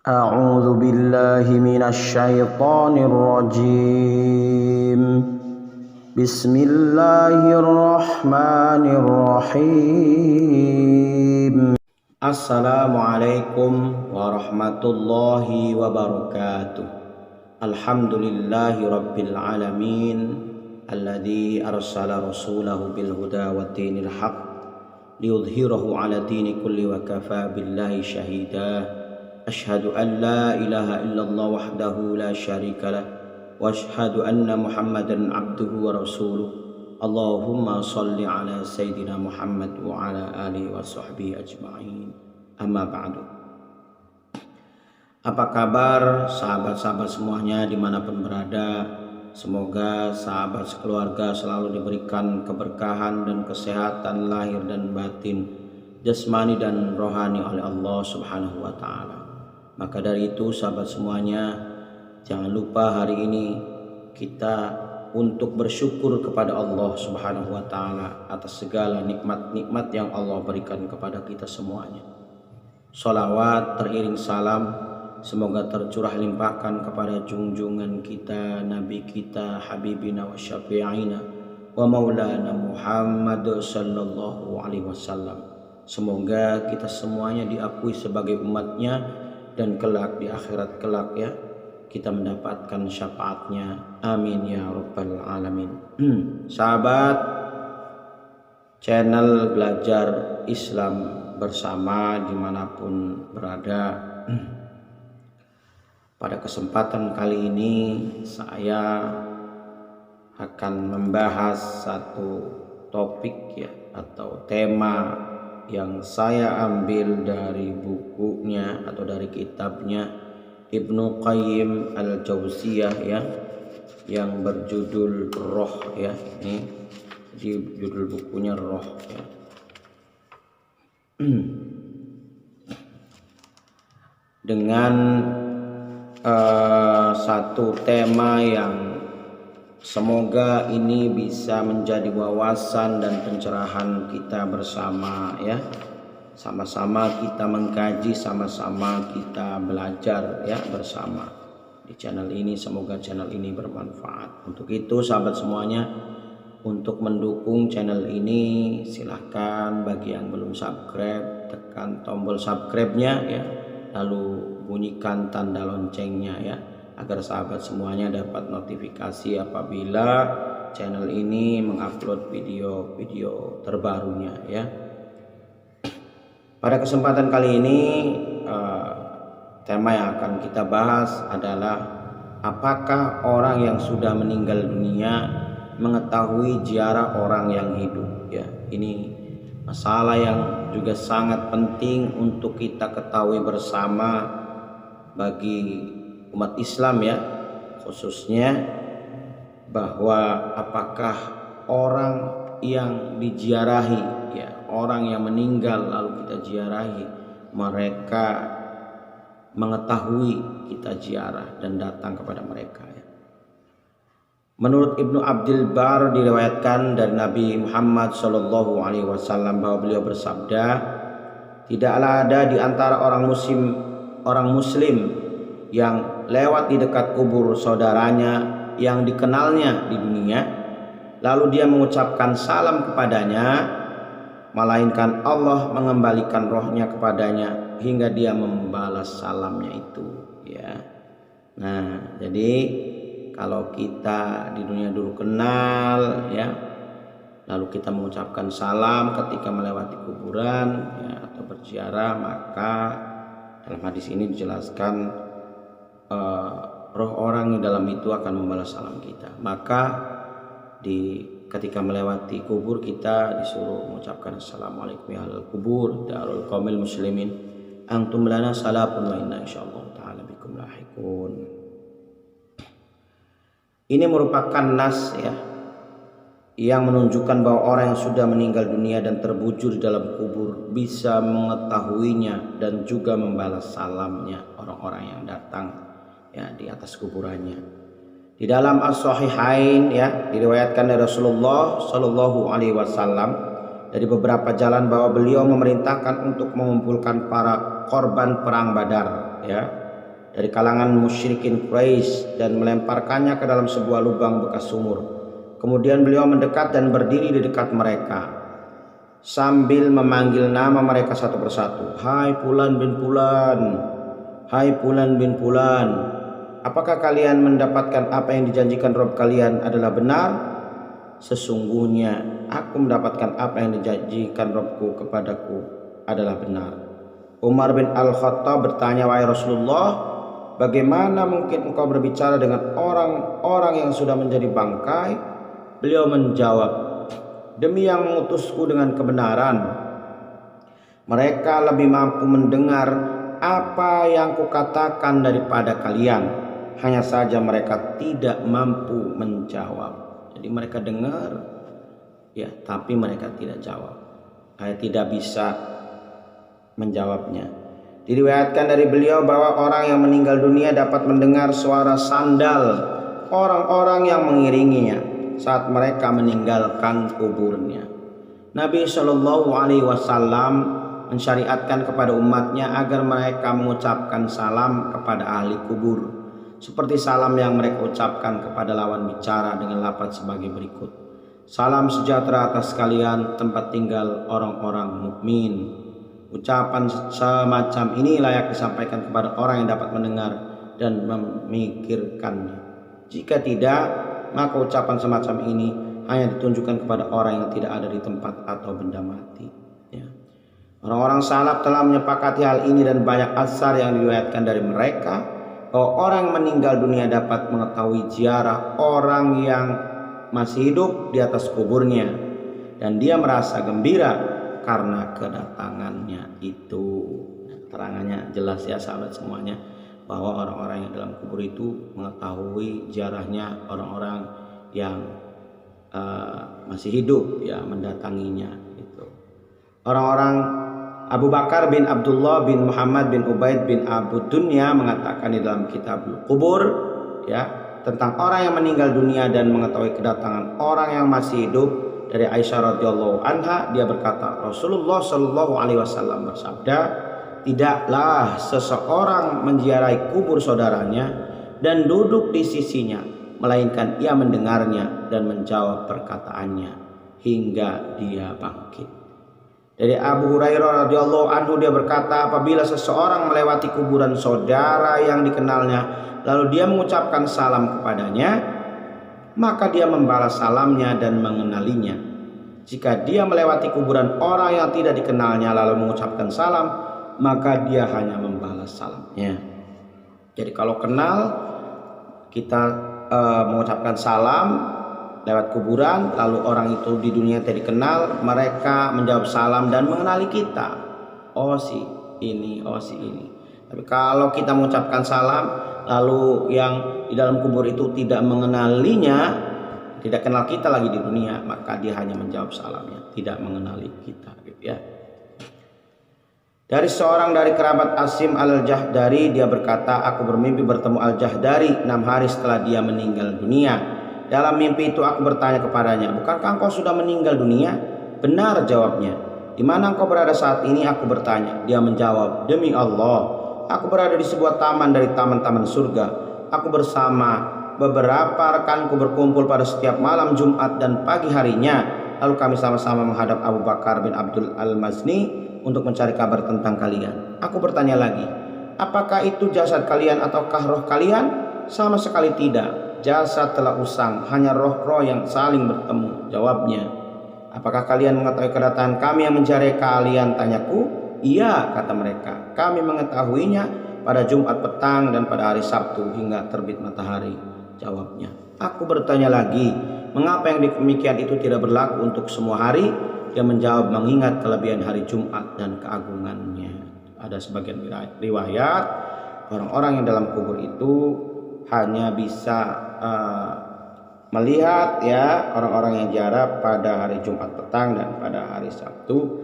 أعوذ بالله من الشيطان الرجيم بسم الله الرحمن الرحيم السلام عليكم ورحمة الله وبركاته الحمد لله رب العالمين الذي أرسل رسوله بالهدى والدين الحق ليظهره على الدين كله وكفى بالله شهيدا أشهد أن لا إله إلا الله وحده لا شريك له وأشهد أن محمدا عبده ورسوله اللهم صل على سيدنا محمد وعلى آله وصحبه أجمعين أما بعد. Apa kabar sahabat-sahabat semuanya dimanapun berada? Semoga sahabat sekeluarga selalu diberikan keberkahan dan kesehatan lahir dan batin, jasmani dan rohani oleh Allah Subhanahu wa Ta'ala. Maka dari itu sahabat semuanya, jangan lupa hari ini kita untuk bersyukur kepada Allah Subhanahu wa Ta'ala atas segala nikmat-nikmat yang Allah berikan kepada kita semuanya. Sholawat teriring salam semoga tercurah limpahkan kepada junjungan kita, Nabi kita, Habibina wa Syafi'ina wa Maulana Muhammad sallallahu alaihi wasallam. Semoga kita semuanya diakui sebagai umatnya dan kelak di akhirat kelak ya kita mendapatkan syafaatnya, amin ya rabbal alamin. Sahabat channel Belajar Islam Bersama dimanapun berada, pada kesempatan kali ini saya akan membahas satu topik ya atau tema yang saya ambil dari bukunya atau dari kitabnya Ibnu Qayyim Al-Jauziyah ya, yang berjudul Roh ya. Ini di judul bukunya Roh ya. Dengan satu tema yang semoga ini bisa menjadi wawasan dan pencerahan kita bersama ya. Sama-sama kita mengkaji, sama-sama kita belajar ya bersama di channel ini. Semoga channel ini bermanfaat. Untuk itu sahabat semuanya, untuk mendukung channel ini silahkan bagi yang belum subscribe tekan tombol subscribe-nya ya, lalu bunyikan tanda loncengnya ya, agar sahabat semuanya dapat notifikasi apabila channel ini mengupload video-video terbarunya ya. Pada kesempatan kali ini tema yang akan kita bahas adalah apakah orang yang sudah meninggal dunia mengetahui ziarah orang yang hidup ya. Ini masalah yang juga sangat penting untuk kita ketahui bersama bagi umat Islam ya, khususnya bahwa apakah orang yang diziarahi ya, orang yang meninggal lalu kita ziarahi, mereka mengetahui kita ziarah dan datang kepada mereka ya. Menurut Ibnu Abdul Bar diriwayatkan dari Nabi Muhammad sallallahu alaihi wasallam bahwa beliau bersabda, tidaklah ada di antara orang muslim yang lewat di dekat kubur saudaranya yang dikenalnya di dunia, lalu dia mengucapkan salam kepadanya, melainkan Allah mengembalikan rohnya kepadanya hingga dia membalas salamnya itu ya. Nah, jadi kalau kita di dunia dulu kenal ya, lalu kita mengucapkan salam ketika melewati kuburan ya, atau berziarah, maka dalam hadis ini dijelaskan roh orang di dalam itu akan membalas salam kita. Maka ketika melewati kubur kita disuruh mengucapkan assalamualaikum ya ahlal kubur darul qaumil muslimin antum lana salafun wa inna insyaallah taala bikum lahiqun. Ini merupakan nas ya yang menunjukkan bahwa orang yang sudah meninggal dunia dan terbujur di dalam kubur bisa mengetahuinya dan juga membalas salamnya orang-orang yang datang ya di atas kuburannya. Di dalam As-Sahihain ya diriwayatkan dari Rasulullah Shallallahu alaihi wasallam dari beberapa jalan bahwa beliau memerintahkan untuk mengumpulkan para korban perang Badar ya, dari kalangan musyrikin Quraisy dan melemparkannya ke dalam sebuah lubang bekas sumur. Kemudian beliau mendekat dan berdiri di dekat mereka sambil memanggil nama mereka satu persatu. Hai Fulan bin Fulan, hai Fulan bin Fulan, apakah kalian mendapatkan apa yang dijanjikan Rabb kalian adalah benar? Sesungguhnya aku mendapatkan apa yang dijanjikan Rabbku kepadaku adalah benar. Umar bin Al-Khattab bertanya, wahai Rasulullah, bagaimana mungkin engkau berbicara dengan orang-orang yang sudah menjadi bangkai? Beliau menjawab, demi yang mengutusku dengan kebenaran, mereka lebih mampu mendengar apa yang kukatakan daripada kalian. Hanya saja mereka tidak mampu menjawab. Jadi mereka dengar, ya, tapi mereka tidak jawab. Tidak bisa menjawabnya. Diriwayatkan dari beliau bahwa orang yang meninggal dunia dapat mendengar suara sandal orang-orang yang mengiringinya saat mereka meninggalkan kuburnya. Nabi Shallallahu Alaihi Wasallam mensyariatkan kepada umatnya agar mereka mengucapkan salam kepada ahli kubur, seperti salam yang mereka ucapkan kepada lawan bicara dengan lafaz sebagai berikut. Salam sejahtera atas kalian tempat tinggal orang-orang mukmin. Ucapan semacam ini layak disampaikan kepada orang yang dapat mendengar dan memikirkannya. Jika tidak, maka ucapan semacam ini hanya ditunjukkan kepada orang yang tidak ada di tempat atau benda mati. Ya. Orang-orang salaf telah menyepakati hal ini dan banyak asar yang diriwayatkan dari mereka bahwa orang yang meninggal dunia dapat mengetahui ziarah orang yang masih hidup di atas kuburnya dan dia merasa gembira karena kedatangannya itu. Terangannya jelas ya sahabat semuanya, bahwa orang-orang yang dalam kubur itu mengetahui ziarahnya orang-orang yang masih hidup, ya, mendatanginya itu. Orang-orang Abu Bakar bin Abdullah bin Muhammad bin Ubaid bin Abu Dunya mengatakan di dalam Kitabul Kubur, ya, tentang orang yang meninggal dunia dan mengetahui kedatangan orang yang masih hidup. Dari Aisyah radhiyallahu anha, dia berkata, Rasulullah shallallahu alaihi wasallam bersabda, tidaklah seseorang menziarahi kubur saudaranya dan duduk di sisinya, melainkan ia mendengarnya dan menjawab perkataannya hingga dia bangkit. Dari Abu Hurairah radhiyallahu anhu, dia berkata, apabila seseorang melewati kuburan saudara yang dikenalnya lalu dia mengucapkan salam kepadanya, maka dia membalas salamnya dan mengenalinya. Jika dia melewati kuburan orang yang tidak dikenalnya lalu mengucapkan salam, maka dia hanya membalas salamnya. Jadi kalau kenal, kita mengucapkan salam lewat kuburan, lalu orang itu di dunia tidak dikenal, mereka menjawab salam dan mengenali kita. Oh si ini, oh si ini. Tapi kalau kita mengucapkan salam lalu yang di dalam kubur itu tidak mengenalinya, tidak kenal kita lagi di dunia, maka dia hanya menjawab salamnya, tidak mengenali kita, gitu ya. Dari seorang dari kerabat Asim al-Jahdari, dia berkata, aku bermimpi bertemu al-Jahdari 6 hari setelah dia meninggal dunia. Dalam mimpi itu aku bertanya kepadanya, bukankah engkau sudah meninggal dunia? Benar, jawabnya. Di mana engkau berada saat ini? Aku bertanya. Dia menjawab, demi Allah, aku berada di sebuah taman dari taman-taman surga. Aku bersama beberapa rekanku berkumpul pada setiap malam Jumat dan pagi harinya. Lalu kami sama-sama menghadap Abu Bakar bin Abdul Al-Mazni untuk mencari kabar tentang kalian. Aku bertanya lagi, apakah itu jasad kalian ataukah roh kalian? Sama sekali tidak. Jasad telah usang, hanya roh-roh yang saling bertemu. Jawabnya, apakah kalian mengetahui kedatangan kami yang mencari kalian? Tanyaku. Iya, kata mereka, kami mengetahuinya pada Jumat petang dan pada hari Sabtu hingga terbit matahari. Jawabnya, aku bertanya lagi, mengapa yang demikian itu tidak berlaku untuk semua hari? Dia menjawab, mengingat kelebihan hari Jumat dan keagungannya. Ada sebagian riwayat, orang-orang yang dalam kubur itu hanya bisa melihat, ya, orang-orang yang ziarah pada hari Jumat petang dan pada hari Sabtu,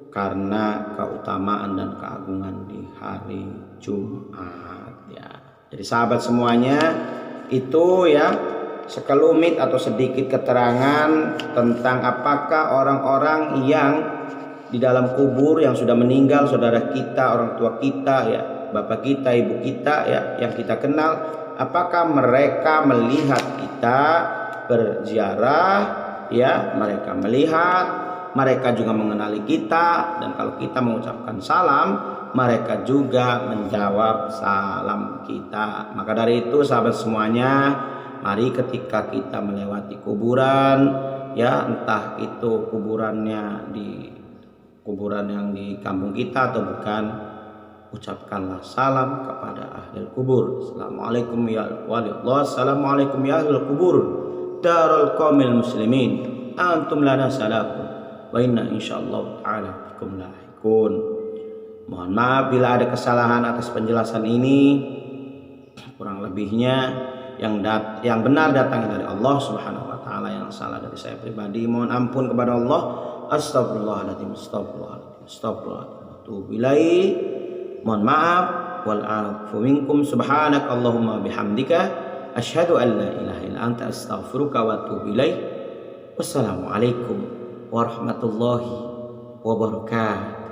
karena keutamaan dan keagungan di hari Jumat, ya. Jadi sahabat semuanya, itu ya sekelumit atau sedikit keterangan tentang apakah orang-orang yang di dalam kubur yang sudah meninggal, saudara kita, orang tua kita, ya, bapak kita, ibu kita ya yang kita kenal, apakah mereka melihat kita berziarah ya, mereka melihat, mereka juga mengenali kita, dan kalau kita mengucapkan salam mereka juga menjawab salam kita. Maka dari itu sahabat semuanya, mari ketika kita melewati kuburan ya, entah itu kuburannya di kuburan yang di kampung kita atau bukan, ucapkanlah salam kepada ahli kubur. Assalamualaikum ya waliyullah, assalamualaikum ya ahli kubur, darul qaumil muslimin, antum lana salamun wa inna insyaallah ta'ala bikum lahiqun. Mohon maaf bila ada kesalahan atas penjelasan ini. Kurang lebihnya yang benar datangnya dari Allah Subhanahu wa taala, yang salah dari saya pribadi mohon ampun kepada Allah. Astagfirullahaladzim, astagfirullahaladzim, astagfirullahaladzim. Mohon maaf, wal afu minkum, subhanak Allahumma bihamdika, asyhadu an la ilaha illa anta, astaghfiruka wa atubu ilaik. Wassalamualaikum warahmatullahi wabarakatuh.